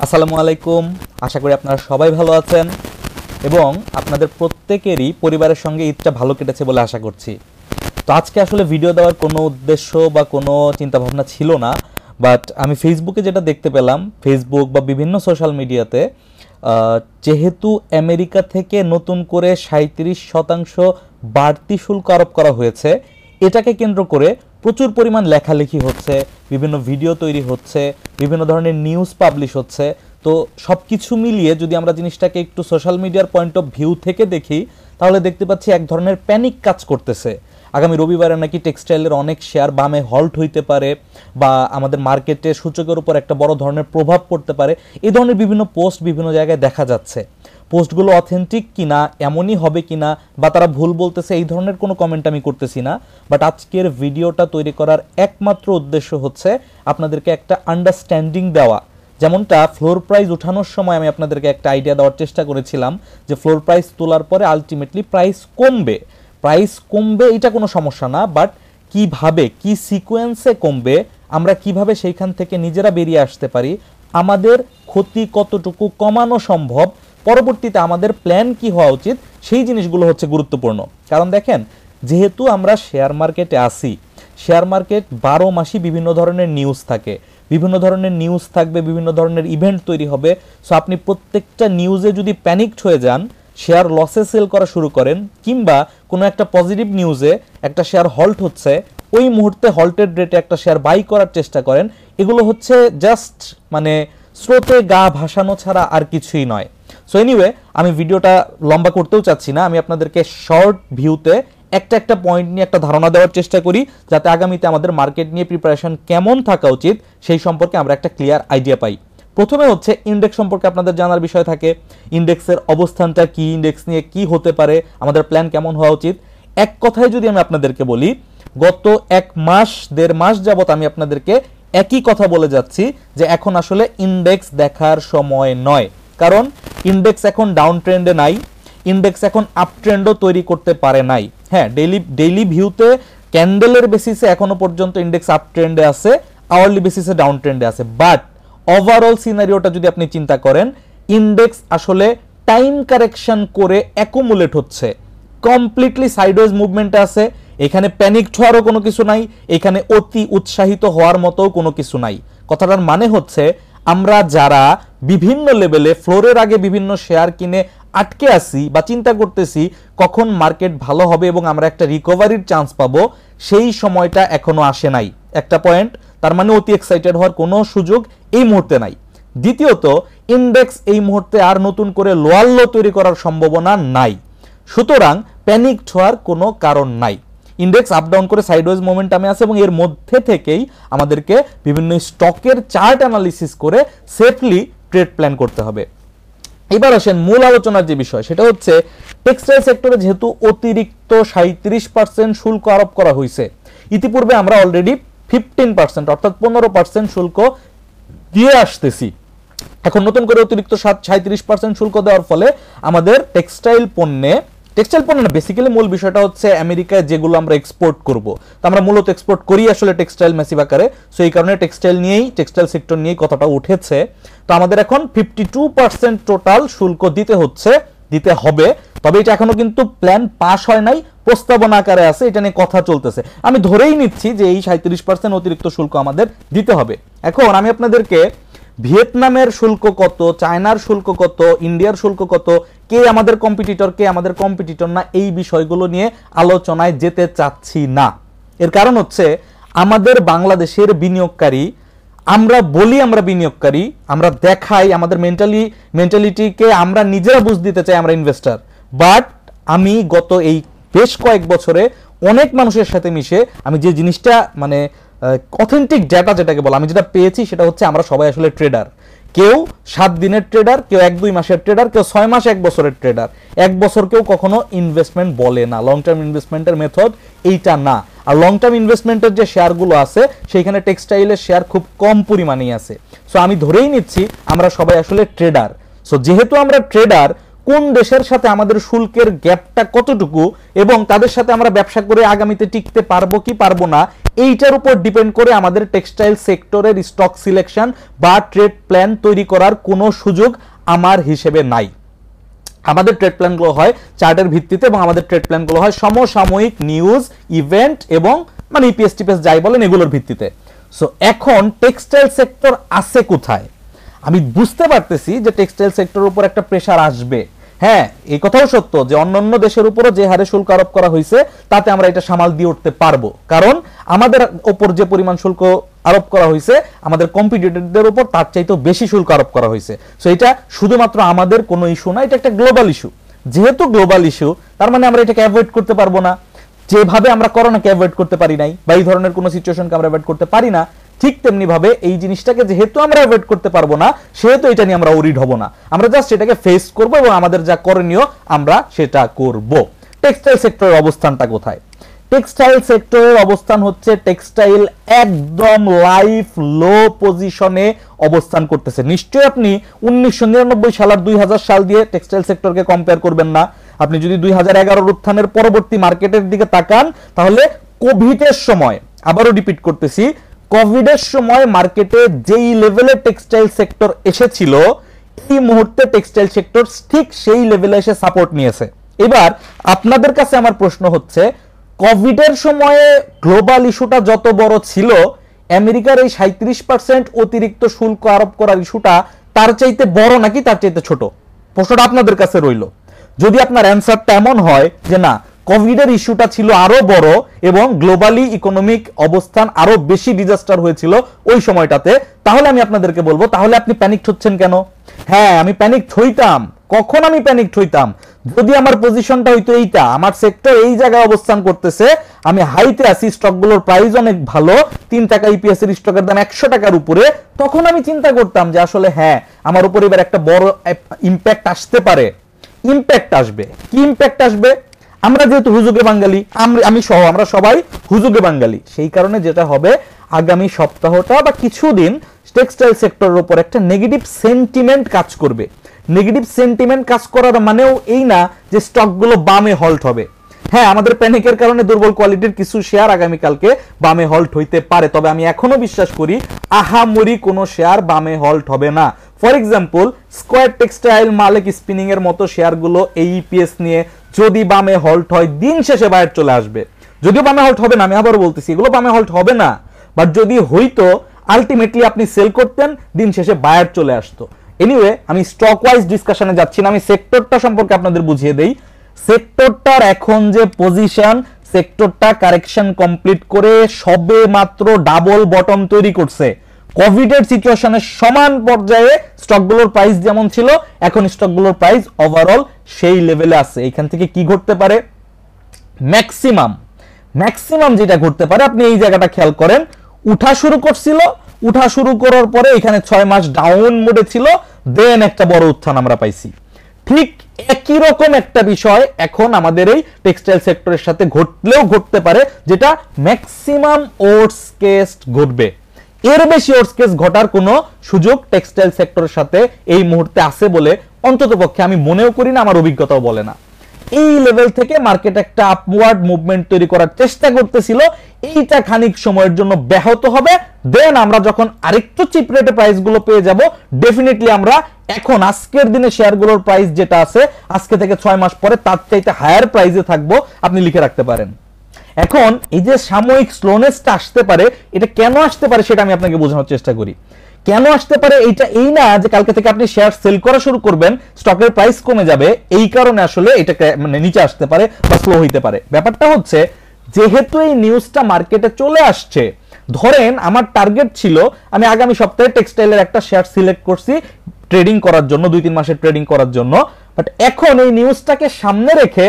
আসসালামু আলাইকুম। আশা করি আপনারা সবাই ভালো আছেন এবং আপনাদের প্রত্যেকেরই পরিবারের সঙ্গে ঈদটা ভালো কেটেছে বলে আশা করছি। তো আজকে আসলে ভিডিও দেওয়ার কোনো উদ্দেশ্য বা কোনো চিন্তাভাবনা ছিল না, বাট আমি ফেসবুকে যেটা দেখতে পেলাম, ফেসবুক বা বিভিন্ন সোশ্যাল মিডিয়াতে যেহেতু আমেরিকা থেকে নতুন করে 37% বাড়তি শুল্ক আরোপ করা হয়েছে, এটাকে কেন্দ্র করে প্রচুর পরিমাণ লেখালেখি হচ্ছে, বিভিন্ন ভিডিও তৈরি হচ্ছে, বিভিন্ন ধরনের নিউজ পাবলিশ হচ্ছে। তো সব কিছু মিলিয়ে যদি আমরা জিনিসটাকে একটু সোশ্যাল মিডিয়ার পয়েন্ট অফ ভিউ থেকে দেখি, তাহলে দেখতে পাচ্ছি এক ধরনের প্যানিক কাজ করতেছে। আগামী রবিবারে নাকি টেক্সটাইলের অনেক শেয়ার বামে হল্ট হইতে পারে বা আমাদের মার্কেটে সূচকের উপর একটা বড় ধরনের প্রভাব পড়তে পারে। এই ধরনের বিভিন্ন পোস্ট বিভিন্ন জায়গায় দেখা যাচ্ছে। পোস্টগুলো অথেন্টিক কিনা, এমনই হবে কিনা, বা তারা ভুল বলতেছে, এই ধরনের কোনো কমেন্ট আমি করতেছি না। বাট আজকের ভিডিওটা তৈরি করার একমাত্র উদ্দেশ্য হচ্ছে আপনাদেরকে একটা আন্ডারস্ট্যান্ডিং দেওয়া। যেমনটা ফ্লোর প্রাইস উঠানোর সময় আমি আপনাদেরকে একটা আইডিয়া দেওয়ার চেষ্টা করেছিলাম যে ফ্লোর প্রাইস তোলার পরে আলটিমেটলি প্রাইস কমবে, এটা কোনো সমস্যা না, বাট কিভাবে, কি সিকোয়েন্সে কমবে, আমরা কিভাবে সেইখান থেকে নিজেরা বেরিয়ে আসতে পারি, আমাদের ক্ষতি কতটুকু কমানো সম্ভব, পরবর্তীতে আমাদের প্ল্যান কি হওয়া উচিত, সেই জিনিসগুলো হচ্ছে গুরুত্বপূর্ণ। কারণ দেখেন, যেহেতু আমরা শেয়ার মার্কেটে আসি, শেয়ার মার্কেট 12 মাসই বিভিন্ন ধরনের নিউজ থাকে, বিভিন্ন ধরনের নিউজ থাকবে, বিভিন্ন ধরনের ইভেন্ট তৈরি হবে। সো আপনি প্রত্যেকটা নিউজে যদি প্যানিকড হয়ে যান, শেয়ার লসে সেল করা শুরু করেন, কিংবা কোনো একটা পজিটিভ নিউজে একটা শেয়ার হল্ট হচ্ছে, ওই মুহূর্তে হল্টেড রেটে একটা শেয়ার বাই করার চেষ্টা করেন, এগুলো হচ্ছে জাস্ট মানে স্রোতে গা ভাসানো ছাড়া আর কিছুই নয়। সো এনিওয়ে, আমি ভিডিওটা লম্বা করতেও চাচ্ছি না, আমি আপনাদেরকে শর্ট ভিউতে একটা একটা পয়েন্ট নিয়ে একটা ধারণা দেওয়ার চেষ্টা করি, যাতে আগামীতে আমাদের মার্কেট নিয়ে প্রিপারেশন কেমন থাকা উচিত সেই সম্পর্কে আমরা একটা ক্লিয়ার আইডিয়া পাই। প্রথমে হচ্ছে ইন্ডেক্স সম্পর্কে আপনাদের জানার বিষয় থাকে, ইন্ডেক্সের অবস্থানটা কি, ইন্ডেক্স নিয়ে কি হতে পারে, আমাদের প্ল্যান কেমন হওয়া উচিত। এক কথায় যদি আমি আপনাদেরকে বলি, গত 1 মাস 1.5 মাস যাবত আমি আপনাদেরকে একই কথা বলে যাচ্ছি যে এখন আসলে ইন্ডেক্স দেখার সময় নয়। কারণ ইন্ডেক্স এখন ডাউন ট্রেন্ডে নাই, ইন্ডেক্স এখন আপ ট্রেন্ডও তৈরি করতে পারে নাই। হ্যাঁ, ডেইলি ভিউতে ক্যান্ডেলের বেসিসে এখনো পর্যন্ত ইন্ডেক্স আপ ট্রেন্ডে আছে, আওয়ারলি বেসিসে ডাউন ট্রেন্ডে আছে। বাট ওভারঅল সিনারিওটা যদি আপনি চিন্তা করেন, ইন্ডেক্স আসলে টাইম কারেকশন করে অ্যাকুমুলেট হচ্ছে, কমপ্লিটলি সাইডওয়েজ মুভমেন্টে আছে। এখানে প্যানিক হওয়ারও কোনো কিছু নাই, এখানে অতি উৎসাহিত হওয়ার মতো কোনো কিছু নাই। কথাটার মানে হচ্ছে, আমরা যারা বিভিন্ন লেভেলে ফ্লোরের আগে বিভিন্ন শেয়ার কিনে আটকে আসি বা চিন্তা করতেছি কখন মার্কেট ভালো হবে এবং আমরা একটা রিকভারির চান্স পাবো, সেই সময়টা এখনো আসে নাই। একটা পয়েন্ট, তার মানে অতি এক্সাইটেড হওয়ার কোনো সুযোগ এই মুহূর্তে নাই। দ্বিতীয়ত, ইন্ডেক্স এই মুহূর্তে আর নতুন করে লোয়ার লো তৈরি করার সম্ভাবনা নাই, সুতরাং প্যানিক হওয়ার কোনো কারণ নাই। ইন্ডেক্স আপ ডাউন করে সাইডওয়েজ মোমেন্টামে আছে এবং এর মধ্যে থেকেই আমাদেরকে বিভিন্ন স্টকের চার্ট অ্যানালিসিস করে সেফলি ট্রেড প্ল্যান করতে হবে। এবার আসেন মূল আলোচনার যে বিষয়, সেটা হচ্ছে টেক্সটাইল সেক্টরে যেহেতু অতিরিক্ত 37% শুল্ক আরোপ করা হয়েছে, ইতিপূর্বে আমরা অলরেডি 15% অর্থাৎ 15% শুল্ক দিয়ে আসতেছি। এখন নতুন করে অতিরিক্ত 37% শুল্ক দেওয়ার ফলে আমাদের টেক্সটাইল পণ্যে না, বেসিক্যালি মূল বিষয়টা হচ্ছে আমেরিকায় যেগুলো আমরা এক্সপোর্ট করব, তো আমরা মূলত এক্সপোর্ট করি আসলে টেক্সটাইল ম্যাসিভ আকারে। সো এই কারণে টেক্সটাইল সেক্টর নিয়েই কথাটা উঠেছে। তো আমাদের এখন 52% টোটাল শুল্ক দিতে হবে। তবে এটা এখনো কিন্তু প্ল্যান পাস হয় নাই, প্রস্তাবনা আকারে আছে, এটা নিয়ে কথা চলতেছে। আমি ধরেই নিচ্ছি যে এই 37% অতিরিক্ত শুল্ক আমাদের দিতে হবে। এখন আমি আপনাদেরকে ভিয়েতনামের শুল্ক কত, চায়নার শুল্ক কত, ইন্ডিয়ার শুল্ক কত, কে আমাদের কম্পিটিটর না, এই বিষয়গুলো নিয়ে আলোচনায় যেতে চাচ্ছি না। এর কারণ হচ্ছে, আমাদের বাংলাদেশের বিনিয়োগকারী, আমরা বলি আমরা বিনিয়োগকারী, আমরা দেখাই আমাদের মেন্টালিটিকে আমরা নিজেরা বুঝ দিতে চাই আমরা ইনভেস্টর। বাট আমি গত এই বেশ কয়েক বছরে অনেক মানুষের সাথে মিশে আমি যে জিনিসটা মানে অথেন্টিক ডেটা যেটাকে বলা, আমি যেটা পেয়েছি সেটা হচ্ছে আমরা সবাই আসলে ট্রেডার। কেউ 7 দিনের ট্রেডার, কেউ 1-2 মাসের ট্রেডার, কেউ 6 মাস 1 বছরের ট্রেডার। 1 বছর কেউ কখনো ইনভেস্টমেন্ট বলে না, লং টার্ম ইনভেস্টমেন্টের মেথড এইটা না। আর লং টার্ম ইনভেস্টমেন্টের যে শেয়ারগুলো আছে, সেইখানে টেক্সটাইলের শেয়ার খুব কম পরিমাণেই আছে। সো আমি ধরেই নিচ্ছি আমরা সবাই আসলে ট্রেডার। সো যেহেতু আমরা ট্রেডার, কোন দেশের সাথে আমাদের শুল্কের গ্যাপটা কতটুকু এবং তাদের সাথে আমরা ব্যবসা করে আগামীতে টিকতে পারবো কি পারবো না, এইটার উপর ডিপেন্ড করে আমাদের টেক্সটাইল সেক্টরের স্টক সিলেকশন বা ট্রেড প্ল্যান তৈরি করার কোনো সুযোগ আমার হিসেবে নাই। আমাদের ট্রেড প্ল্যানগুলো হয় চার্টের ভিত্তিতে এবং আমাদের ট্রেড প্ল্যানগুলো হয় সমসাময়িক নিউজ, ইভেন্ট এবং মানে ইপিএস টিপিএস যাই বলেন এগুলোর ভিত্তিতে। সো এখন টেক্সটাইল সেক্টর আছে কোথায়? আমি বুঝতে পারতেছি যে টেক্সটাইল সেক্টরের উপর একটা প্রেসার আসবে। হ্যাঁ, এই কথাও সত্য যে অন্যান্য দেশের উপরও যে হারে শুল্ক আরোপ করা হয়েছে তাতে আমরা এটা সামাল দিয়ে উঠতে পারবো, কারণ আমাদের উপর যে পরিমাণ শুল্ক আরোপ করা হয়েছে আমাদের কম্পিটিটরদের উপর তার চাইতেও বেশি শুল্ক আরোপ করা হয়েছে। সো এটা শুধুমাত্র আমাদের কোনো ইস্যু না, এটা একটা গ্লোবাল ইস্যু। যেহেতু গ্লোবাল ইস্যু তার মানে আমরা এটাকে অ্যাভয়েড করতে পারবো না। যেভাবে আমরা করোনাকে অ্যাভয়েড করতে পারি নাই বা এই ধরনের কোনো সিচুয়েশনকে আমরা অ্যাভয়েড করতে পারি না, ঠিক তেমনি ভাবে এই জিনিসটাকে যেহেতু আমরা অ্যাভয়েড করতে পারবো না সেহেতু এটা নিয়ে আমরা ওরিড হব না, আমরা জাস্ট এটাকে ফেস করব এবং আমাদের যা করণীয় আমরা সেটা করব। টেক্সটাইল সেক্টরের অবস্থানটা কোথায়? টেক্সটাইল সেক্টরের অবস্থান হচ্ছে টেক্সটাইল একদম লাইফ লো পজিশনে অবস্থান করতেছে। নিশ্চয়ই আপনি 1999 সাল আর 2000 সাল দিয়ে টেক্সটাইল সেক্টরকে কম্পেয়ার করবেন না। আপনি যদি 2011 উত্থানের পরবর্তী মার্কেটের দিকে তাকান তাহলে কোভিডের সময়, আবারও রিপিট করতেছি, কোভিডের সময় মার্কেটে যেই লেভেলে টেক্সটাইল সেক্টর এসেছিল এই মুহূর্তে টেক্সটাইল সেক্টর ঠিক সেই লেভেলে এসে সাপোর্ট নিয়েছে। এবার আপনাদের কাছে আমার প্রশ্ন হচ্ছে, কোভিডের সময়ে গ্লোবাল ইস্যুটা যত বড় ছিল, আমেরিকার এই 37% অতিরিক্ত শুল্ক আরোপ করার ইস্যুটা তার চাইতে বড় নাকি তার চাইতে ছোট? প্রশ্নটা আপনাদের কাছে রইল। যদি আপনার অ্যান্সারটা এমন হয় যে না, কোভিডের ইস্যুটা ছিল আরো বড় এবং গ্লোবালি ইকোনমিক অবস্থান আরো বেশি ডিজাস্টার হয়েছিল ওই সময়টাতে, তাহলে আমি আপনাদেরকে বলবো তাহলে আপনি প্যানিকড হচ্ছেন কেন? হ্যাঁ, আমি প্যানিকড হইতাম। কখন আমি প্যানিকড হইতাম? যদি আমার পজিশনটা হইতো এইটা, আমার সেক্টর এই জায়গায় অবস্থান করতেছে, আমি হাইতে আছি, স্টকগুলোর প্রাইস অনেক ভালো, 3 টাকা ইপিএস এর স্টকের দাম 100 টাকার উপরে, তখন আমি চিন্তা করতাম যে আসলে হ্যাঁ আমার উপর এবার একটা বড় ইম্প্যাক্ট আসতে পারে। ইম্প্যাক্ট আসবে। কি ইম্প্যাক্ট আসবে? আমরা যেহেতু হুজুগে বাঙালি, আমি সহ আমরা সবাই হুজুগে বাঙালি, সেই কারণে যেটা হবে আগামী সপ্তাহটা বা কিছুদিন টেক্সটাইল সেক্টরের উপর একটা নেগেটিভ সেন্টিমেন্ট কাজ করবে। নেগেটিভ সেন্টিমেন্ট কাজ করার মানেও এই না যে স্টকগুলো বামে হল্ট হবে। হ্যাঁ, আমাদের প্যানিকের কারণে দুর্বল কোয়ালিটির কিছু শেয়ার আগামীকালকে বামে হল্ট হইতে পারে, তবে আমি এখনো বিশ্বাস করি আহামরি কোনো শেয়ার বামে হল্ট হবে না। For example, square textile, Malik spinning এর মতো শেয়ারগুলো এই ইপিএস নিয়ে যদি বামে হল্ট হয় দিন শেষে বায়ার চলে আসবে। যদিও বামে হল্ট হবে না, আমি আবারও বলতেছি এগুলো বামে হল্ট হবে না, বাট যদি হইতো আলটিমেটলি আপনি সেল করতেন, দিন শেষে বায়ার চলে আসতো। এনিওয়ে, আমি স্টক ওয়াইজ ডিসকাশনে যাচ্ছি না, আমি সেক্টরটা সম্পর্কে আপনাদের বুঝিয়ে দেই। সেক্টরটার এখন যে পজিশন, সেক্টরটা কারেকশন কমপ্লিট করে সবে মাত্র ডাবল বটম তৈরি করছে। কোভিডের সিচুয়েশনের সমান পর্যায়ে স্টকগুলোর প্রাইস যেমন ছিল, এখন স্টকগুলোর প্রাইস ওভারঅল সেই লেভেলে আছে। এখান থেকে কি ঘটতে পারে? ম্যাক্সিমাম যেটা ঘটতে পারে, আপনি এই জায়গাটা খেয়াল করেন, উঠা শুরু করছিল, উঠা শুরু করার পরে এখানে 6 মাস ডাউন মোডে ছিল, দেন একটা বড় উত্থান আমরা পাইছি। ঠিক একই রকম একটা বিষয় এখন আমাদের এই টেক্সটাইল সেক্টরের সাথে ঘটলেও ঘটতে পারে, যেটা ম্যাক্সিমাম ওটস কেস ঘটবে। এর বেশি ওটস কেস ঘটার কোনো সুযোগ টেক্সটাইল সেক্টরের সাথে এই মুহূর্তে আছে বলে অন্ততপক্ষে আমি মনেও করি না, আমার অভিজ্ঞতাও বলে না। এই লেভেল থেকে মার্কেট একটা আপওয়ার্ড মুভমেন্ট তৈরি করার চেষ্টা করতেছিল, এইটা খানিক সময়ের জন্য ব্যাহত হবে, দেন আমরা যখন আরেকটু চিপ রেটে প্রাইসগুলো পেয়ে যাব, ডেফিনেটলি আমরা এখন আজকের দিনে শেয়ারগুলোর প্রাইস যেটা আছে আজকে থেকে 6 মাস পরে তার চাইতে হায়ার প্রাইসে থাকবো, আপনি লিখে রাখতে পারেন। এখন এই যে সাময়িক স্লোনেসটা আসতে পারে, এটা কেন আসতে পারে সেটা আমি আপনাকে বোঝানোর চেষ্টা করি। কেন আসতে পারে এইটা এই না যে কালকে থেকে আপনি শেয়ার সেল করা শুরু করবেন, স্টকের প্রাইস কমে যাবে, এই কারণে আসলে এটা মানে নিচে আসতে পারে বা স্লো হইতে পারে। ব্যাপারটা হচ্ছে যেহেতু এই নিউজটা মার্কেটে চলে আসছে, ধরেন আমার টার্গেট ছিল আমি আগামী সপ্তাহে টেক্সটাইলের একটা শেয়ার সিলেক্ট করছি ট্রেডিং করার জন্য, 2-3 মাসের ট্রেডিং করার জন্য, বাট এখন এই নিউজটাকে সামনে রেখে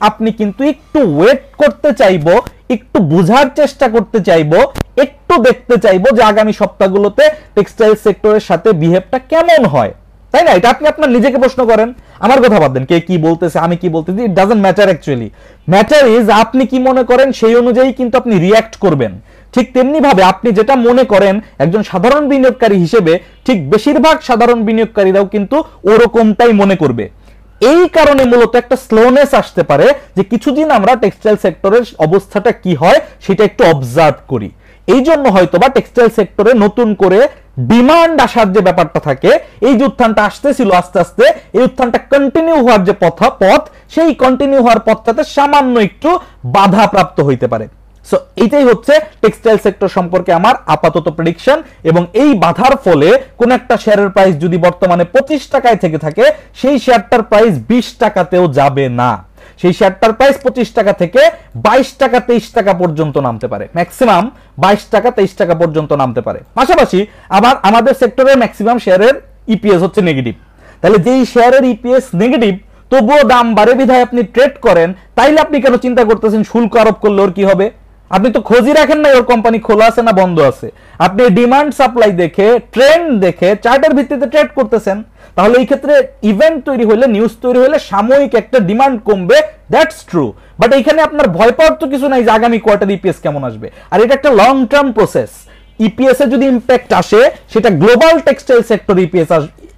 আপনি কিন্তু একটু ওয়েট করতে চাইবো, একটু বোঝার চেষ্টা করতে চাইবো, একটু দেখতে চাইবো যে আগামী সপ্তাহগুলোতে টেক্সটাইল সেক্টরের সাথে বিহেভটা কেমন হয়, তাই না? এটা আপনি আপনার নিজেকে প্রশ্ন করেন, আমার কথা বাদ দেন কে কি বলতেছে আমি কি বলতেছি, it doesn't matter. Actually matter is আপনি কি মনে করেন সেই অনুযায়ী কিন্তু আপনি রিয়্যাক্ট করবেন। ঠিক তেমনি ভাবে আপনি যেটা মনে করেন একজন সাধারণ বিনিয়োগকারী হিসেবে, ঠিক বেশিরভাগ সাধারণ বিনিয়োগকারীরাও কিন্তু ওরকমটাই মনে করবে। এই কারণে মূলত একটা স্লোনেস আসতে পারে যে কিছুদিন আমরা টেক্সটাইল সেক্টরের অবস্থাটা কি হয় সেটা একটু অবজার্ভ করি। এই জন্য হয়তো বা টেক্সটাইল সেক্টরে নতুন করে ডিমান্ড আসার যে ব্যাপারটা থাকে, এই যে উত্থানটা আসতেছিল আস্তে আস্তে, এই উত্থানটা কন্টিনিউ হওয়ার যে পথ, সেই কন্টিনিউ হওয়ার পথটাতে সামান্য একটু বাধা প্রাপ্ত হইতে পারে। সো এইটাই হচ্ছে টেক্সটাইল সেক্টর সম্পর্কে আমার আপাতত প্রেডিকশন। এবং এই বাধার ফলে কোন একটা শেয়ারের প্রাইস যদি বর্তমানে 25 টাকায় থেকে থাকে, সেই শেয়ারটার প্রাইস 20 টাকাতেও যাবে না। সেই শেয়ারটার প্রাইস 25 টাকা থেকে 22 টাকা 23 টাকা পর্যন্ত নামতে পারে, ম্যাক্সিমাম 22 টাকা 23 টাকা পর্যন্ত নামতে পারে। পাশাপাশি আবার আমাদের সেক্টরের ম্যাক্সিমাম শেয়ারের ইপিএস হচ্ছে নেগেটিভ। তাহলে যেই শেয়ারের ইপিএস নেগেটিভ তবুও দাম বাড়ে বিধায় আপনি ট্রেড করেন, তাইলে আপনি কেন চিন্তা করতেছেন শুল্ক আরোপ করলে ওর কি হবে? আপনি তো খোঁজই রাখেন না ওর কোম্পানি খোলা আছে না বন্ধ আছে। আপনি ডিমান্ড সাপ্লাই দেখে, ট্রেন্ড দেখে, চার্টের ভিত্তিতে ট্রেড করতেছেন। তাহলে এই ক্ষেত্রে ইভেন্ট তৈরি হলে, নিউজ তৈরি হলে সাময়িক একটা ডিমান্ড কমবে, দ্যাটস ট্রু। বাট এইখানে আপনার ভয় পাওয়ার তো কিছু নাই যে আগামী কোয়ার্টার ইপিএস কেমন আসবে। আর এটা একটা লং টার্ম প্রসেস। ইপিএস এ যদি ইম্প্যাক্ট আসে, সেটা global textile sector EPS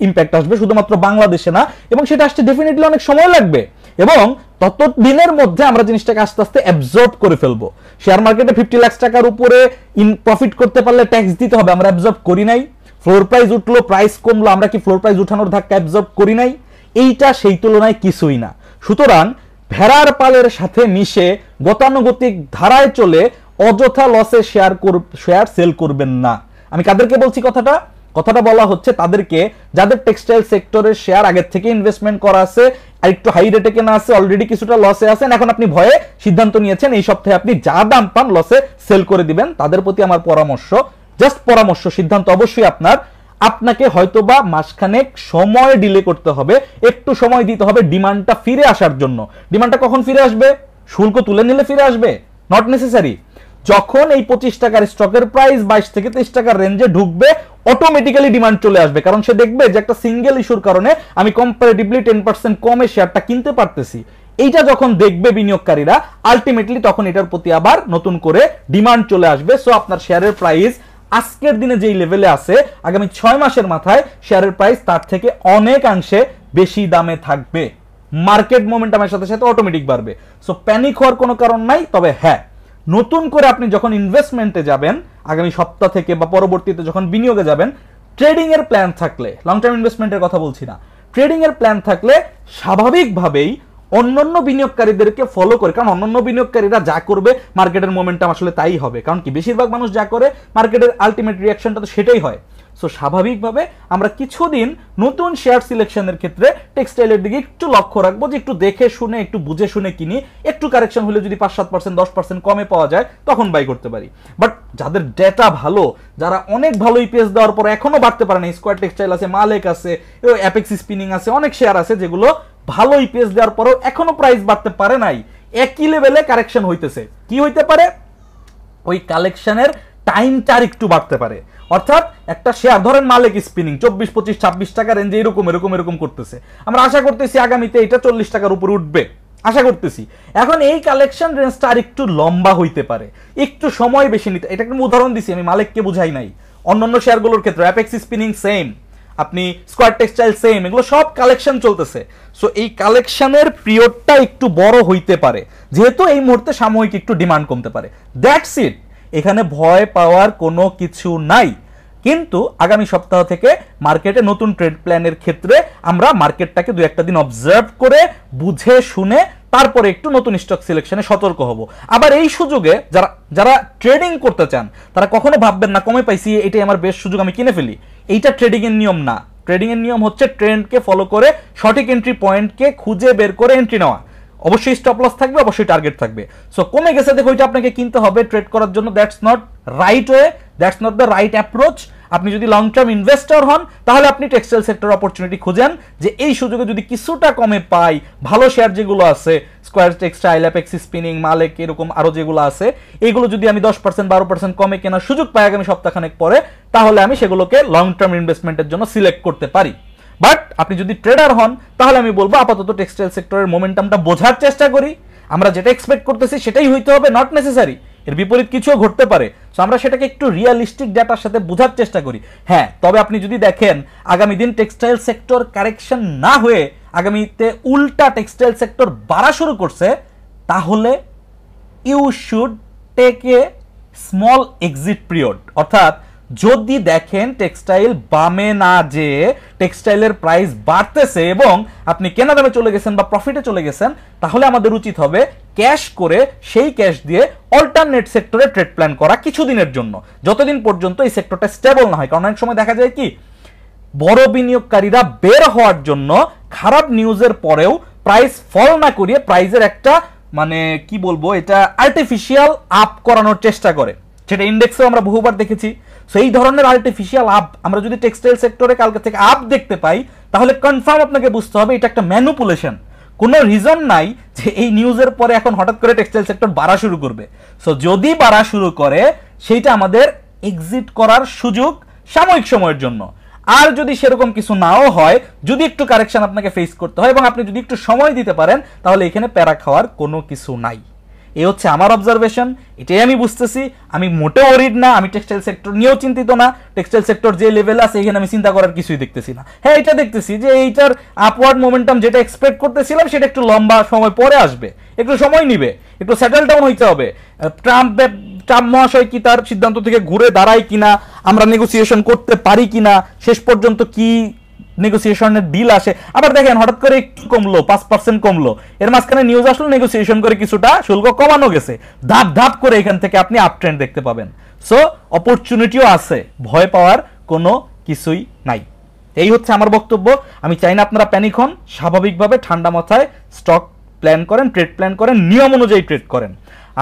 impact আসবে, শুধুমাত্র বাংলাদেশে না। এবং সেটা আসতে ডেফিনেটলি অনেক সময় লাগবে, এবং ততদিনের মধ্যে আমরা জিনিসটাকে আস্তে আস্তে অ্যাবজর্ব করে ফেলবো। শেয়ার মার্কেটে 50 লাখ টাকার উপরে প্রফিট করতে পারলে ট্যাক্স দিতে হবে, আমরা অ্যাবজর্ব করি নাই। ফ্লোর প্রাইস উঠলো, প্রাইস কমলো, আমরা কি ফ্লোর প্রাইস উঠানোর ধাক্কা অ্যাবজর্ব করি নাই? এইটা সেই তুলনায় কিছুই না। সুতরাং ভেড়ার পালের সাথে মিশে গতানুগতিক ধারায় চলে অযথা লসে শেয়ার সেল করবেন না। আমি কাদেরকে বলছি কথাটা বলা হচ্ছে তাদেরকে যাদের টেক্সটাইল সেক্টরের শেয়ার আগের থেকে ইনভেস্টমেন্ট করা আছে, আর একটু হাই রেটে কেনা আছে, অলরেডি কিছুটা লসে আছেন, এখন আপনি ভয়ে সিদ্ধান্ত নিয়েছেন এই সপ্তাহে আপনি যা দাম পান লসে সেল করে দিবেন। তাদের প্রতি আমার পরামর্শ, জাস্ট পরামর্শ, সিদ্ধান্ত অবশ্যই আপনাকে হয়তোবা মাসখানেক সময় ডিলে করতে হবে, একটু সময় দিতে হবে ডিমান্ডটা ফিরে আসার জন্য। ডিমান্ডটা কখন ফিরে আসবে? শুল্ক তুলে নিলে ফিরে আসবে? Not necessary. যখন এই 25 টাকার স্টকের প্রাইস 22 থেকে 23 টাকার রেঞ্জে ঢুকবে, অটোমেটিক্যালি ডিমান্ড চলে আসবে। কারণ সে দেখবে যে একটা সিঙ্গেল ইস্যুর কারণে আমি কম্পারেটিভলি 10% কমে শেয়ারটা কিনতে পারতেছি। এইটা যখন দেখবে বিনিয়োগকারীরা, আলটিমেটলি তখন এটার প্রতি আবার নতুন করে ডিমান্ড চলে আসবে। সো আপনার শেয়ারের প্রাইস আজকের দিনে যেই লেভেলে আছে, আগামী 6 মাসের মাথায় শেয়ারের প্রাইস তার থেকে অনেকাংশে বেশি দামে থাকবে। মার্কেট মোমেন্টামের সাথে সাথে অটোমেটিক বাড়বে। সো প্যানিক হওয়ার কোনো কারণ নাই। তবে হ্যাঁ, নতুন করে আপনি যখন ইনভেস্টমেন্টে যাবেন, আগামী সপ্তাহ থেকে বা পরবর্তীতে যখন বিনিয়োগে যাবেন, ট্রেডিং এর প্ল্যান থাকলে, লং টার্ম ইনভেস্টমেন্টের কথা বলছি না, ট্রেডিং এর প্ল্যান থাকলে স্বাভাবিকভাবেই অন্যান্য বিনিয়োগকারীদেরকে ফলো করে, কারণ অন্যান্য বিনিয়োগকারীরা যা করবে মার্কেটের মোমেন্টাম আসলে তাই হবে। কারণ কি, বেশিরভাগ মানুষ যা করে মার্কেটের আলটিমেট রিঅ্যাকশনটা তো সেটাই হয়। সো স্বাভাবিকভাবে আমরা কিছুদিন নতুন শেয়ার সিলেকশনের ক্ষেত্রে টেক্সটাইলের দিকে একটু লক্ষ্য রাখবো, যে একটু দেখে শুনে, একটু বুঝে শুনে কিনি। একটু কারেকশন হলে যদি 5-7%, 10% কমে পাওয়া যায়, তখন বাই করতে পারি। বাট যাদের ডেটা ভালো, যারা অনেক ভালো ইপিএস দেওয়ার পর এখনো বাড়তে পারে না, স্কোয়ার টেক্সটাইল আছে, মালেক আছে, অ্যাপেক্স স্পিনিং আছে, অনেক শেয়ার আছে যেগুলো ভালো ইপিএস দেওয়ার পরেও এখনো প্রাইস বাড়তে পারে নাই, একই লেভেলে কারেকশন হইতেছে। কি হইতে পারে? ওই কালেকশনের টাইমটা একটু বাড়তে পারে। অর্থাৎ একটা শেয়ার ধরেন মালেক স্পিনিং 24, 25, 26 টাকা রেঞ্জে এরকম করতেছে। আমরা আশা করতেছি আগামীতে এটা 40 টাকার উপর উঠবে, আশা করতেছি। এখন এই কালেকশন রেঞ্জটা আর একটু লম্বা হইতে পারে, একটু সময় বেশি নিতে। এটা একটা উদাহরণ দিছি, আমি মালেককে বুঝাই নাই। অন্যান্য শেয়ারগুলোর ক্ষেত্রে অ্যাপেক্স স্পিনিং সেম, আপনি স্কোয়ার টেক্সটাইল সেম, এগুলো সব কালেকশন চলতেছে। সো এই কালেকশনের পিরিয়ডটা একটু বড় হইতে পারে, যেহেতু এই মুহূর্তে সাময়িক একটু ডিমান্ড কমতে পারে। দ্যাটস ইট, এখানে ভয় পাওয়ার কোনো কিছু নাই। কিন্তু আগামী সপ্তাহ থেকে মার্কেটে নতুন ট্রেড প্ল্যানের ক্ষেত্রে আমরা মার্কেটটাকে 2-1 দিন অবজার্ভ করে বুঝে শুনে তারপরে একটু নতুন স্টক সিলেকশনে সতর্ক হব। আবার এই সুযোগে যারা ট্রেডিং করতে চান, তারা কখনো ভাববেন না কমে পাইছি, এটাই আমার বেস্ট সুযোগ, আমি কিনে ফেলি। এইটা ট্রেডিং এর নিয়ম না। ট্রেডিং এর নিয়ম হচ্ছে ট্রেন্ডকে ফলো করে সঠিক এন্ট্রি পয়েন্টকে খুঁজে বের করে এন্ট্রি নেওয়া। অবশ্যই স্টপ লস থাকবে, অবশ্যই টার্গেট থাকবে। সো কমে গেছে দেখো, ওইটা আপনাকে কিনতে হবে ট্রেড করার জন্য। That's not right way, that's not the right approach. আপনি যদি লং টার্ম ইনভেস্টর হন, তাহলে আপনি টেক্সটাইল সেক্টর অপরচুনিটি খুঁজেন, যে এই সুযোগে যদি কিছুটা কমে পাই, ভালো শেয়ার যেগুলো আছে, স্কোয়ার টেক্সটাইল, অ্যাপেক্স স্পিনিং, মালেক, এরকম আরো যেগুলো আছে, এইগুলো যদি আমি 10%, 12% কমে কেনার সুযোগ পাই আগামী সপ্তাহখানেক পরে, তাহলে আমি সেগুলোকে লং টার্ম ইনভেস্টমেন্টের জন্য সিলেক্ট করতে পারি। বাট আপনি যদি ট্রেডার হন, তাহলে আমি বলবো আপাতত টেক্সটাইল সেক্টরের মোমেন্টামটা বোঝার চেষ্টা করি। আমরা যেটা এক্সপেক্ট করতেছি সেটাই হইতে হবে, নট নেসেসারি। এর বিপরীত কিছুও ঘটতে পারে। সো আমরা সেটাকে একটু রিয়ালিস্টিক ডাটার সাথে বোঝার চেষ্টা করি। হ্যাঁ, তবে আপনি যদি দেখেন আগামী দিন টেক্সটাইল সেক্টর কারেকশন না হয়ে আগামীতে উল্টা টেক্সটাইল সেক্টর বাড়া শুরু করছে, তাহলে you should take a small exit period. অর্থাৎ যদি দেখেন টেক্সটাইল বামে না যে টেক্সটাইলের প্রাইস বাড়তেছে এবং আপনি কেনা দামে চলে গেছেন বা প্রফিটে চলে গেছেন, তাহলে আমাদের উচিত হবে ক্যাশ করে সেই ক্যাশ দিয়ে অল্টারনেট সেক্টরে ট্রেড প্ল্যান করা কিছুদিনের জন্য, যতদিন পর্যন্ত এই সেক্টরটা স্টেবল না হয়। কারণ অনেক সময় দেখা যায় কি, বড় বিনিয়োগকারীরা বের হওয়ার জন্য খারাপ নিউজের পরেও প্রাইস ফল না করিয়ে প্রাইসের একটা মানে কি বলবো, এটা আর্টিফিশিয়াল আপ করানোর চেষ্টা করে, সেটা ইন্ডেক্সেও আমরা বহুবার দেখেছি। সো এই ধরনের আর্টিফিশিয়াল আপ আমরা যদি টেক্সটাইল সেক্টরে কালকে থেকে আপ দেখতে পাই, তাহলে কনফার্ম আপনাকে বুঝতে হবে এটা একটা ম্যানুপুলেশন। কোনো রিজন নাই যে এই নিউজের পরে এখন হঠাৎ করে টেক্সটাইল সেক্টর বাড়া শুরু করবে। সো যদি বাড়া শুরু করে, সেইটা আমাদের এক্সিট করার সুযোগ সাময়িক সময়ের জন্য। আর যদি সেরকম কিছু নাও হয়, যদি একটু কারেকশন আপনাকে ফেস করতে হয় এবং আপনি যদি একটু সময় দিতে পারেন, তাহলে এখানে প্যারা খাওয়ার কোনো কিছু নাই। এই হচ্ছে আমার অবজারভেশন, এটাই আমি বুঝতেছি। আমি মোটেও ওরিড না, আমি টেক্সটাইল সেক্টর নিয়েও চিন্তিত না। টেক্সটাইল সেক্টর যে লেভেল আছে এখানে আমি চিন্তা করার কিছুই দেখতেছি না। হ্যাঁ, এটা দেখতেছি যে এইটার আপওয়ার্ড মোমেন্টাম যেটা এক্সপেক্ট করতেছিলাম সেটা একটু লম্বা সময় পরে আসবে, একটু সময় নিবে, একটু সেটেল ডাউন হইতে হবে। ট্রাম্প মহাশয় কি তার সিদ্ধান্ত থেকে ঘুরে দাঁড়ায় কিনা, আমরা নেগোসিয়েশন করতে পারি কিনা, শেষ পর্যন্ত কি নেগোসিয়েশনের ডিল আসে। আবার দেখেন হঠাৎ করে একটু কমলো, 5% কমলো, এর মাঝখানে নিউজ আসলো নেগোসিয়েশন করে কিছুটা শুল্ক কমানো গেছে, ধাপ ধাপ করে এখান থেকে আপনি আপ ট্রেন্ড দেখতে পাবেন। সো অপরচুনিটিও আছে, ভয় পাওয়ার কোনো কিছুই নাই। এই হচ্ছে আমার বক্তব্য। আমি চাই না আপনারা প্যানিক হন, স্বাভাবিকভাবে ঠান্ডা মাথায় স্টক প্ল্যান করেন, ট্রেড প্ল্যান করেন, নিয়ম অনুযায়ী ট্রেড করেন।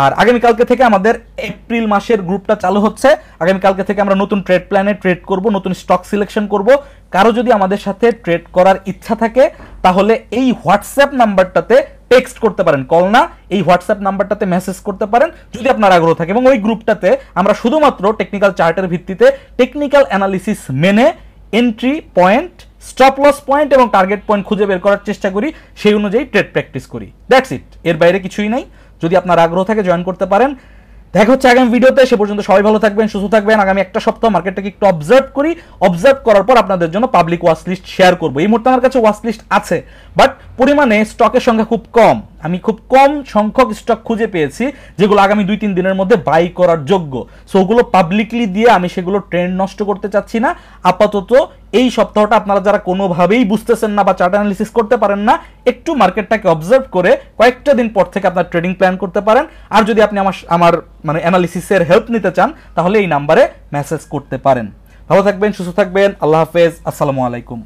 আর আগামীকালকে থেকে আমাদের এপ্রিল মাসের গ্রুপটা চালু হচ্ছে। আগামীকালকে থেকে আমরা নতুন ট্রেড প্ল্যানে ট্রেড করব, নতুন স্টক সিলেকশন করব। কারো যদি আমাদের সাথে ট্রেড করার ইচ্ছা থাকে, তাহলে এই হোয়াটসঅ্যাপ নাম্বারটাতে টেক্সট করতে পারেন, কল না, এই হোয়াটসঅ্যাপ নাম্বারটাতে মেসেজ করতে পারেন যদি আপনার আগ্রহ থাকে। এবং ওই গ্রুপটাতে আমরা শুধুমাত্র টেকনিক্যাল চার্টের ভিত্তিতে টেকনিক্যাল অ্যানালিসিস মেনে entry point, stop loss point এবং টার্গেট পয়েন্ট খুঁজে বের করার চেষ্টা করি, সেই অনুযায়ী ট্রেড প্র্যাকটিস করি। দ্যাটস ইট, এর বাইরে কিছুই নাই। যদি আপনার আগ্রহ থাকে জয়েন করতে পারেন। দেখা হচ্ছে আগামী ভিডিওতে, সে পর্যন্ত সবাই ভালো থাকবেন, সুস্থ থাকবেন। আগামী একটা সপ্তাহ মার্কেটটাকে একটু অবজার্ভ করি, অবজার্ভ করার পর আপনাদের জন্য পাবলিক ওয়াচ লিস্ট শেয়ার করবো। এই মুহূর্তে আমার কাছে ওয়াচ লিস্ট আছে, বাট পরিমাণে স্টকের সংখ্যা খুব কম। আমি খুব কম সংখ্যক স্টক খুঁজে পেয়েছি যেগুলো আগামী 2-3 দিনের মধ্যে বাই করার যোগ্য। সো ওগুলো পাবলিকলি দিয়ে আমি সেগুলো ট্রেন্ড নষ্ট করতে চাচ্ছি না। আপাতত এই সপ্তাহটা আপনারা যারা কোনোভাবেই বুঝতেছেন না বা চার্ট অ্যানালিসিস করতে পারেন না, একটু মার্কেটটাকে অবজার্ভ করে কয়েকটা দিন পর থেকে আপনার ট্রেডিং প্ল্যান করতে পারেন। আর যদি আপনি আমার মানে অ্যানালিসিসের হেল্প নিতে চান, তাহলে এই নাম্বারে মেসেজ করতে পারেন। ভালো থাকবেন, সুস্থ থাকবেন, আল্লাহ হাফেজ, আসসালামু আলাইকুম।